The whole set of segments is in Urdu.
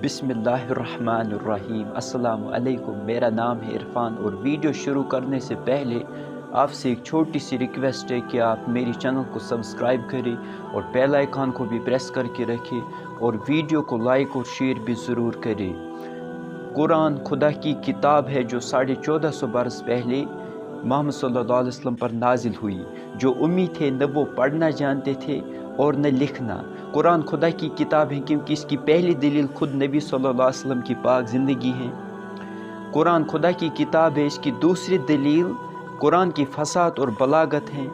بسم اللہ الرحمن الرحیم۔ السلام علیکم، میرا نام ہے عرفان، اور ویڈیو شروع کرنے سے پہلے آپ سے ایک چھوٹی سی ریکویسٹ ہے کہ آپ میری چینل کو سبسکرائب کریں اور بیل آئیکن کو بھی پریس کر کے رکھیں اور ویڈیو کو لائک اور شیئر بھی ضرور کریں۔ قرآن خدا کی کتاب ہے جو 1450 برس پہلے محمد صلی اللہ علیہ وسلم پر نازل ہوئی۔ جو امی تھے نہ وہ پڑھنا جانتے تھے اور نہ لکھنا۔ قرآن خدا کی کتاب ہے کیونکہ اس کی پہلی دلیل خود نبی صلی اللہ علیہ وسلم کی پاک زندگی ہے۔ قرآن خدا کی کتاب ہے، اس کی دوسری دلیل قرآن کی فصاحت اور بلاغت ہے۔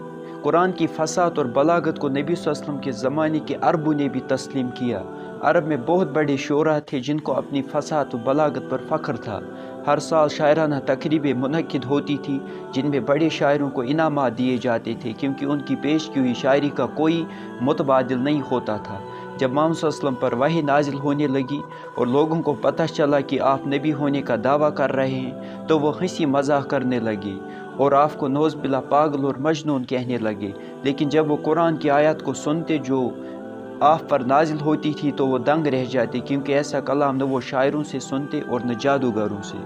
قرآن کی فصاحت اور بلاغت کو نبی صلی اللہ علیہ وسلم کے زمانے کے عربوں نے بھی تسلیم کیا۔ عرب میں بہت بڑے شعراء تھے جن کو اپنی فصاحت و بلاغت پر فخر تھا۔ ہر سال شاعرانہ تقریبیں منعقد ہوتی تھی جن میں بڑے شاعروں کو انعامات دیے جاتے تھے کیونکہ ان کی پیش کی ہوئی شاعری کا کوئی متبادل نہیں ہوتا تھا۔ جب محمد صلی اللہ علیہ وسلم پر وحی نازل ہونے لگی اور لوگوں کو پتہ چلا کہ آپ نبی ہونے کا دعویٰ کر رہے ہیں تو وہ ہنسی مذاق کرنے لگے اور آپ کو نعوذ باللہ پاگل اور مجنون کہنے لگے۔ لیکن جب وہ قرآن کی آیات کو سنتے جو آپ پر نازل ہوتی تھی تو وہ دنگ رہ جاتے، کیونکہ ایسا کلام نہ وہ شاعروں سے سنتے اور نہ جادوگروں سے۔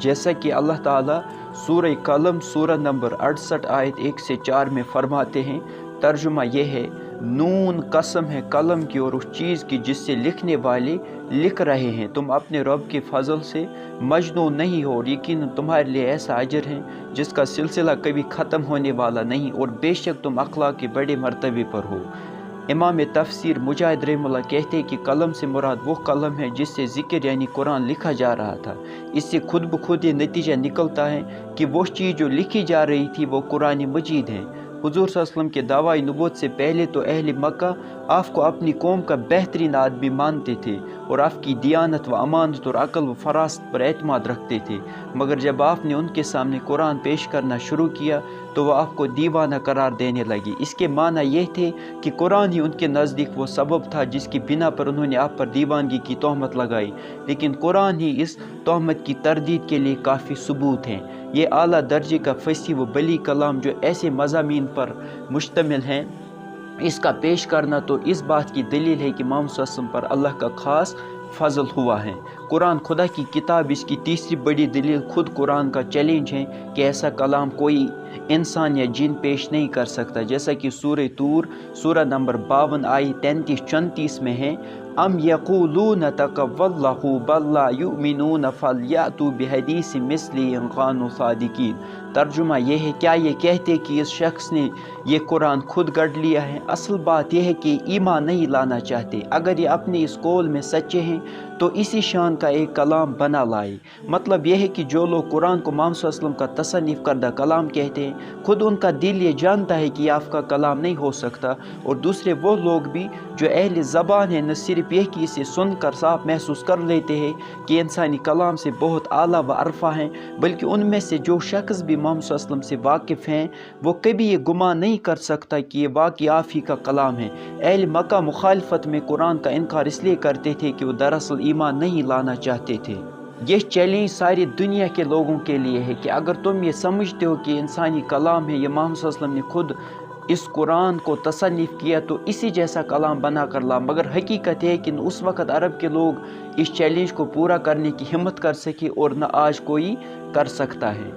جیسا کہ اللہ تعالیٰ سورہ قلم سورہ نمبر 68 آیت 1 سے 4 میں فرماتے ہیں، ترجمہ یہ ہے: نون قسم ہے قلم کی اور اس چیز کی جس سے لکھنے والے لکھ رہے ہیں، تم اپنے رب کے فضل سے مجنون نہیں ہو، اور یقیناً تمہارے لیے ایسا اجر ہے جس کا سلسلہ کبھی ختم ہونے والا نہیں، اور بے شک تم اخلاق کے بڑے مرتبے پر ہو۔ امام تفسیر مجاہد رحمہ اللہ کہتے ہیں کہ قلم سے مراد وہ قلم ہے جس سے ذکر یعنی قرآن لکھا جا رہا تھا۔ اس سے خود بخود یہ نتیجہ نکلتا ہے کہ وہ چیز جو لکھی جا رہی تھی وہ قرآن مجید ہے۔ حضور صلی اللہ علیہ وسلم کے دعوی نبوت سے پہلے تو اہل مکہ آپ کو اپنی قوم کا بہترین آدمی مانتے تھے اور آپ کی دیانت و امانت اور عقل و فراست پر اعتماد رکھتے تھے، مگر جب آپ نے ان کے سامنے قرآن پیش کرنا شروع کیا تو وہ آپ کو دیوانہ قرار دینے لگی۔ اس کے معنی یہ تھے کہ قرآن ہی ان کے نزدیک وہ سبب تھا جس کی بنا پر انہوں نے آپ پر دیوانگی کی تہمت لگائی، لیکن قرآن ہی اس تہمت کی تردید کے لیے کافی ثبوت ہیں۔ یہ اعلیٰ درجے کا فصیح و بلی کلام جو ایسے مضامین پر مشتمل ہیں، اس کا پیش کرنا تو اس بات کی دلیل ہے کہ محمد صلی اللہ علیہ وسلم پر اللہ کا خاص فضل ہوا ہے۔ قرآن خدا کی کتاب، اس کی تیسری بڑی دلیل خود قرآن کا چیلنج ہے کہ ایسا کلام کوئی انسان یا جن پیش نہیں کر سکتا، جیسا کہ سورہ طور سورہ نمبر 52 آیت 33-34 میں ہے: ام یقولون تقولہ بل لا یؤمنون فلیأتوا بحدیث مثلہ ان کانوا صادقین۔ ترجمہ یہ ہے، کیا یہ کہتے کہ اس شخص نے یہ قرآن خود گڑھ لیا ہے؟ اصل بات یہ ہے کہ ایمان نہیں لانا چاہتے۔ اگر یہ اپنے اس قول میں سچے ہیں تو اسی شان کا ایک کلام بنا لائے۔ مطلب یہ ہے کہ جو لوگ قرآن کو محمد صلی اللہ علیہ وسلم کا تصنیف کردہ کلام کہتے ہیں، خود ان کا دل یہ جانتا ہے کہ یہ آپ کا کلام نہیں ہو سکتا، اور دوسرے وہ لوگ بھی جو اہل زبان ہیں نہ صرف یہ کہ اسے سن کر صاف محسوس کر لیتے ہیں کہ انسانی کلام سے بہت اعلیٰ و عرفہ ہیں، بلکہ ان میں سے جو شخص بھی محمد صلی اللہ علیہ وسلم سے واقف ہیں وہ کبھی یہ گمان نہیں کر سکتا کہ یہ واقعی آپ ہی کا کلام ہے۔ اہل مکہ مخالفت میں قرآن کا انکار اس لیے کرتے تھے کہ وہ دراصل ایمان نہیں لانا چاہتے تھے۔ یہ چیلنج ساری دنیا کے لوگوں کے لیے ہے کہ اگر تم یہ سمجھتے ہو کہ انسانی کلام ہے، یہ محمد صلی اللہ علیہ وسلم نے خود اس قرآن کو تصنیف کیا تو اسی جیسا کلام بنا کر لا، مگر حقیقت ہے کہ نہ اس وقت عرب کے لوگ اس چیلنج کو پورا کرنے کی ہمت کر سکے اور نہ آج کوئی کر سکتا ہے۔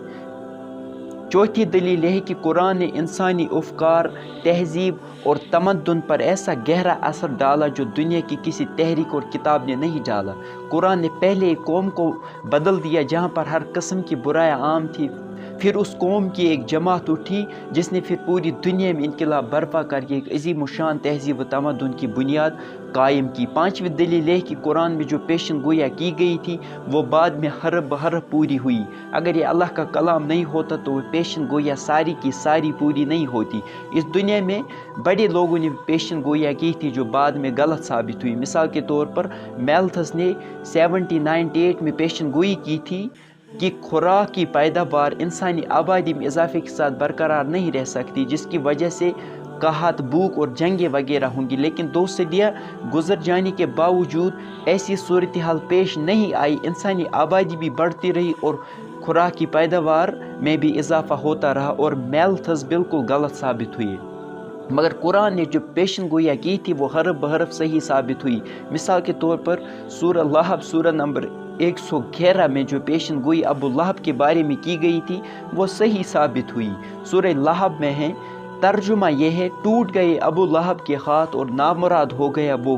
چوتھی دلیل یہ ہے کہ قرآن نے انسانی افکار، تہذیب اور تمدن پر ایسا گہرا اثر ڈالا جو دنیا کی کسی تحریک اور کتاب نے نہیں ڈالا۔ قرآن نے پہلے ایک قوم کو بدل دیا جہاں پر ہر قسم کی برائیاں عام تھی، پھر اس قوم کی ایک جماعت اٹھی جس نے پھر پوری دنیا میں انقلاب برپا کر کے ایک عظیم الشان تہذیب و تمدن کی بنیاد قائم کی۔ پانچویں دلیل ہے کہ قرآن میں جو پیشن گویا کی گئی تھی وہ بعد میں حرف بحرف پوری ہوئی۔ اگر یہ اللہ کا کلام نہیں ہوتا تو وہ پیشن گویا ساری کی ساری پوری نہیں ہوتی۔ اس دنیا میں بڑے لوگوں نے پیشن گویا کی تھی جو بعد میں غلط ثابت ہوئی۔ مثال کے طور پر میلتھس نے 1798 میں پیشن گوئی کی تھی کہ خوراک کی پیداوار انسانی آبادی میں اضافے کے ساتھ برقرار نہیں رہ سکتی، جس کی وجہ سے قحط، بھوک اور جنگیں وغیرہ ہوں گی، لیکن 2 صدیاں گزر جانے کے باوجود ایسی صورتحال پیش نہیں آئی۔ انسانی آبادی بھی بڑھتی رہی اور خوراک کی پیداوار میں بھی اضافہ ہوتا رہا، اور میلتھس بالکل غلط ثابت ہوئی۔ مگر قرآن نے جو پیشن گوئیاں کی تھی وہ حرف بحرف صحیح ثابت ہوئی۔ مثال کے طور پر سورہ لہب سورہ نمبر 111 میں جو پیشن گوئی ابو لہب کے بارے میں کی گئی تھی وہ صحیح ثابت ہوئی۔ سورہ لہب میں ہے، ترجمہ یہ ہے، ٹوٹ گئے ابو لہب کے ہاتھ اور نامراد ہو گیا وہ،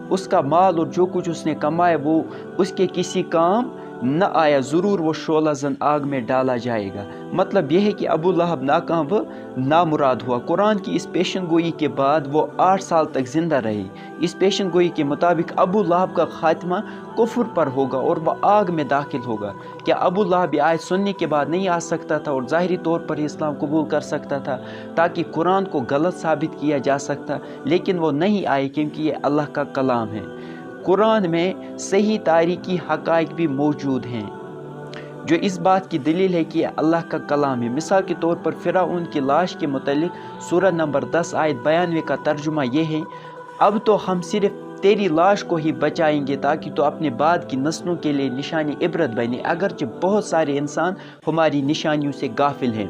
اس کا مال اور جو کچھ اس نے کمایا وہ اس کے کسی کام نہ آیا، ضرور وہ شعلہ زن آگ میں ڈالا جائے گا۔ مطلب یہ ہے کہ ابو لہب ناکام و نامراد ہوا۔ قرآن کی اس پیشن گوئی کے بعد وہ 8 سال تک زندہ رہے۔ اس پیشن گوئی کے مطابق ابو لہب کا خاتمہ کفر پر ہوگا اور وہ آگ میں داخل ہوگا۔ کیا ابو لہب یہ آیت سننے کے بعد نہیں آ سکتا تھا اور ظاہری طور پر اسلام قبول کر سکتا تھا تاکہ قرآن کو غلط ثابت کیا جا سکتا، لیکن وہ نہیں آئے کیونکہ یہ اللہ کا کلام ہے۔ قرآن میں صحیح تاریخی حقائق بھی موجود ہیں جو اس بات کی دلیل ہے کہ یہ اللہ کا کلام ہے۔ مثال کے طور پر فرعون کی لاش کے متعلق سورہ نمبر 10 آیت 92 کا ترجمہ یہ ہے، اب تو ہم صرف تیری لاش کو ہی بچائیں گے تاکہ تو اپنے بعد کی نسلوں کے لیے نشانی عبرت بنے، اگرچہ بہت سارے انسان ہماری نشانیوں سے غافل ہیں۔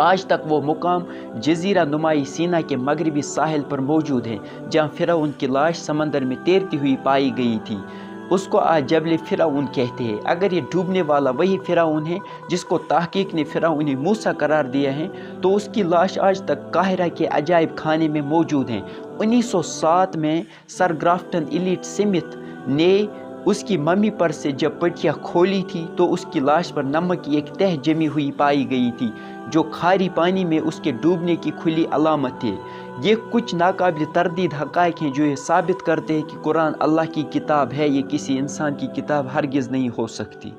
آج تک وہ مقام جزیرہ نمائی سینا کے مغربی ساحل پر موجود ہے جہاں فرعون کی لاش سمندر میں تیرتی ہوئی پائی گئی تھی۔ اس کو آج جبل فرعون کہتے ہیں۔ اگر یہ ڈوبنے والا وہی فرعون ہے جس کو تحقیق نے فرعون موسیٰ قرار دیا ہے تو اس کی لاش آج تک قاہرہ کے عجائب خانے میں موجود ہے۔ 1907 میں سر گرافٹن ایلیٹ سمتھ نے اس کی ممی پر سے جب پٹیاں کھولی تھی تو اس کی لاش پر نمک کی ایک تہ جمی ہوئی پائی گئی تھی جو کھاری پانی میں اس کے ڈوبنے کی کھلی علامت ہے۔ یہ کچھ ناقابل تردید حقائق ہیں جو یہ ثابت کرتے ہیں کہ قرآن اللہ کی کتاب ہے، یہ کسی انسان کی کتاب ہرگز نہیں ہو سکتی۔